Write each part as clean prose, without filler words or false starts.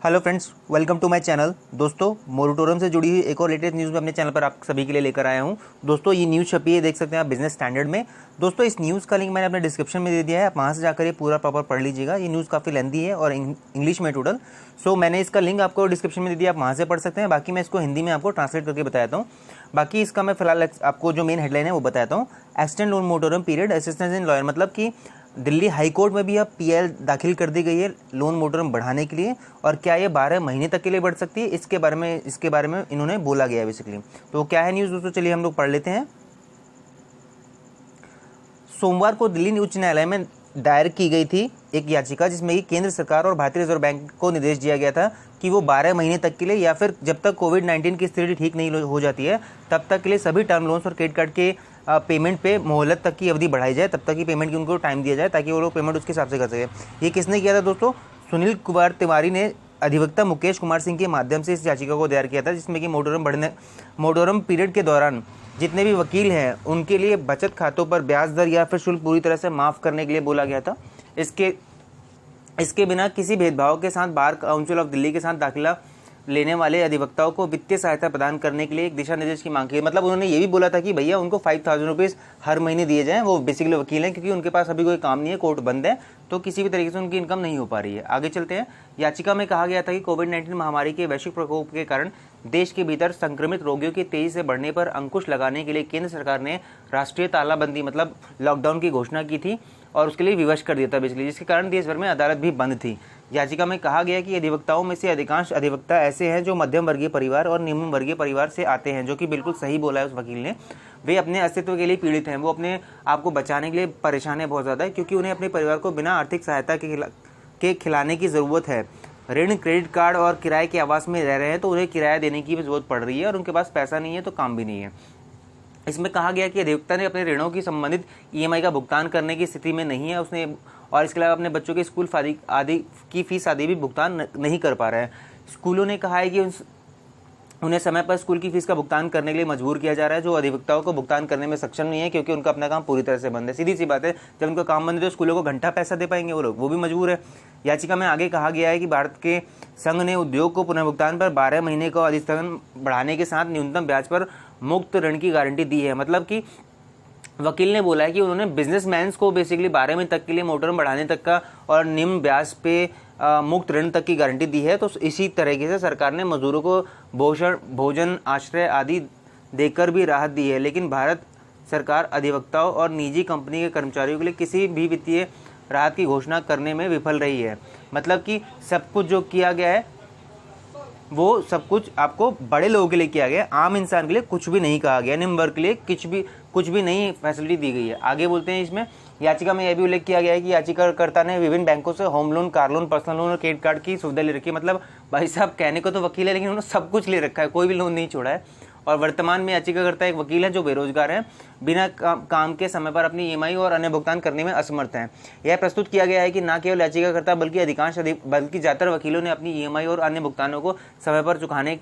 Hello friends, welcome to my channel. दोस्तों, moratorium से जुड़ी हुई एक और लेटेस्ट न्यूज़ में अपने चैनल पर आप सभी के लिए लेकर आया हूं। दोस्तों, ये न्यूज़ छपी है, देख सकते हैं आप बिजनेस स्टैंडर्ड में। दोस्तों, इस न्यूज़ का लिंक मैंने अपने डिस्क्रिप्शन में दे दिया है, आप वहाँ से जाकर ये पूरा प्रॉपर पढ़ लीजिएगा। ये न्यूज़ काफ़ी लेंथी है और इंग्लिश में टोटल। सो मैंने इसका लिंक आपको डिस्क्रिप्शन में दे दिया, आप वहाँ से पढ़ सकते हैं। बाकी मैं इसको हिंदी में आपको ट्रांसलेट करके बताता हूँ। बाकी इसका मैं फिलहाल आपको जो मेन हेडलाइन है वो बताता हूँ। Extend loan moratorium period assistance in lawyer, मतलब कि दिल्ली हाई कोर्ट में भी अब पीएल दाखिल कर दी गई है लोन मोरेटोरियम बढ़ाने के लिए। और क्या ये 12 महीने तक के लिए बढ़ सकती है, इसके बारे में इन्होंने बोला गया है बेसिकली। तो क्या है न्यूज़ दोस्तों, चलिए हम लोग पढ़ लेते हैं। सोमवार को दिल्ली उच्च न्यायालय में दायर की गई थी एक याचिका, जिसमें कि केंद्र सरकार और भारतीय रिजर्व बैंक को निर्देश दिया गया था कि वो 12 महीने तक के लिए या फिर जब तक कोविड-19 की स्थिति ठीक नहीं हो जाती है तब तक के लिए सभी टर्म लोन्स और क्रेडिट कार्ड के पेमेंट पे मोहलत तक की अवधि बढ़ाई जाए, तब तक की पेमेंट की उनको टाइम दिया जाए ताकि वो लोग पेमेंट उसके हिसाब से कर सके। ये किसने किया था दोस्तों? सुनील कुमार तिवारी ने अधिवक्ता मुकेश कुमार सिंह के माध्यम से इस याचिका को दायर किया था, जिसमें कि मोरेटोरियम पीरियड के दौरान जितने भी वकील हैं उनके लिए बचत खातों पर ब्याज दर या फिर शुल्क पूरी तरह से माफ़ करने के लिए बोला गया था। इसके बिना किसी भेदभाव के साथ बार काउंसिल ऑफ दिल्ली के साथ दाखिला लेने वाले अधिवक्ताओं को वित्तीय सहायता प्रदान करने के लिए एक दिशा निर्देश की मांग की। मतलब उन्होंने ये भी बोला था कि भैया उनको 5,000 रुपीज़ हर महीने दिए जाएं। वो बेसिकली वकील हैं, क्योंकि उनके पास अभी कोई काम नहीं है, कोर्ट बंद है, तो किसी भी तरीके से उनकी इनकम नहीं हो पा रही है। आगे चलते हैं। याचिका में कहा गया था कि कोविड-19 महामारी के वैश्विक प्रकोप के कारण देश के भीतर संक्रमित रोगियों की तेजी से बढ़ने पर अंकुश लगाने के लिए केंद्र सरकार ने राष्ट्रीय तालाबंदी मतलब लॉकडाउन की घोषणा की थी और उसके लिए विवश कर दिया था बेसिकली, जिसके कारण देश भर में अदालत भी बंद थी। याचिका में कहा गया कि अधिवक्ताओं में से अधिकांश अधिवक्ता ऐसे हैं जो मध्यम वर्गीय परिवार और निम्न वर्गीय परिवार से आते हैं, जो कि बिल्कुल सही बोला है उस वकील ने। वे अपने अस्तित्व के लिए पीड़ित हैं, वो अपने आप को बचाने के लिए परेशान है बहुत ज़्यादा, क्योंकि उन्हें अपने परिवार को बिना आर्थिक सहायता के खिलाने की ज़रूरत है। ऋण, क्रेडिट कार्ड और किराए के आवास में रह रहे हैं तो उन्हें किराया देने की भी जरूरत पड़ रही है और उनके पास पैसा नहीं है तो काम भी नहीं है। इसमें कहा गया कि अधिवक्ता ने अपने ऋणों की संबंधित ईएमआई का भुगतान करने की स्थिति में नहीं है उसने, और इसके अलावा अपने बच्चों के स्कूल आदि की फीस आदि भी भुगतान नहीं कर पा रहा है। स्कूलों ने कहा है कि उन्हें समय पर स्कूल की फीस का भुगतान करने के लिए मजबूर किया जा रहा है, जो अधिवक्ताओं को भुगतान करने में सक्षम नहीं है, क्योंकि उनका अपना काम पूरी तरह से बंद है। सीधी सी बात है, जब उनका काम बंद है तो स्कूलों को घंटा पैसा दे पाएंगे वो लोग? वो भी मजबूर है। याचिका में आगे कहा गया है कि भारत के संघ ने उद्योग को पुनर्भुगतान पर 12 महीने का अधिस्थगन बढ़ाने के साथ न्यूनतम ब्याज पर मुक्त ऋण की गारंटी दी है। मतलब कि वकील ने बोला है कि उन्होंने बिजनेसमैन को बेसिकली 12 महीने तक के लिए मोरेटोरियम बढ़ाने तक का और निम्न ब्याज पे मुक्त ऋण तक की गारंटी दी है। तो इसी तरीके से सरकार ने मजदूरों को भोजन, आश्रय आदि देकर भी राहत दी है। लेकिन भारत सरकार अधिवक्ताओं और निजी कंपनी के कर्मचारियों के लिए किसी भी वित्तीय राहत की घोषणा करने में विफल रही है। मतलब कि सब कुछ जो किया गया है वो सब कुछ आपको बड़े लोगों के लिए किया गया, आम इंसान के लिए कुछ भी नहीं कहा गया, निम्न वर्ग के लिए कुछ भी नहीं फैसिलिटी दी गई है। आगे बोलते हैं। इसमें याचिका में यह भी उल्लेख किया गया है कि याचिकाकर्ता ने विभिन्न बैंकों से home loan, car loan, personal loan और क्रेडिट कार्ड की सुविधा ले रखी है। मतलब भाई साहब, कहने को तो वकील है लेकिन उन्होंने सब कुछ ले रखा है, कोई भी लोन नहीं छोड़ा है। और वर्तमान में याचिकाकर्ता एक वकील है जो बेरोजगार है, बिना काम के समय पर अपनी ईएमआई और अन्य भुगतान करने में असमर्थ हैं। यह प्रस्तुत किया गया है कि न केवल याचिकाकर्ता बल्कि ज्यादातर वकीलों ने अपनी ईएमआई और अन्य भुगतानों को समय पर चुकाने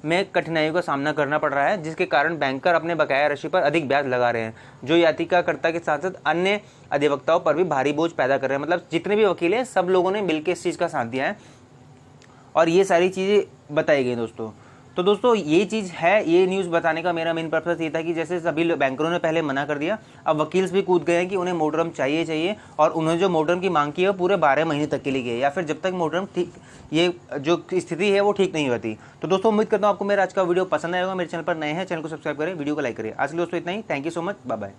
में कठिनाइयों का सामना करना पड़ रहा है, जिसके कारण बैंकर अपने बकाया राशि पर अधिक ब्याज लगा रहे हैं, जो याचिकाकर्ता के साथ साथ अन्य अधिवक्ताओं पर भी भारी बोझ पैदा कर रहे हैं। मतलब जितने भी वकील हैं सब लोगों ने मिलकर इस चीज़ का साथ दिया है और ये सारी चीज़ें बताई गई दोस्तों। तो दोस्तों, ये चीज़ है, ये न्यूज़ बताने का मेरा मेन पर्पस ये था कि जैसे सभी बैंकरों ने पहले मना कर दिया, अब वकील भी कूद गए हैं कि उन्हें मोरेटोरियम चाहिए और उन्होंने जो मोरेटोरियम की मांग की है वो पूरे 12 महीने तक के लिए की है, या फिर जब तक मोरेटोरियम ठीक, ये जो स्थिति है वो ठीक नहीं होती। तो दोस्तों, उम्मीद करता हूँ आपको मेरा आज का वीडियो पसंद आएगा। मेरे चैनल पर नए हैं, चैनल को सब्सक्राइब करें, वीडियो को लाइक करें। आज के लिए दोस्तों इतना ही। Thank you so much, bye bye.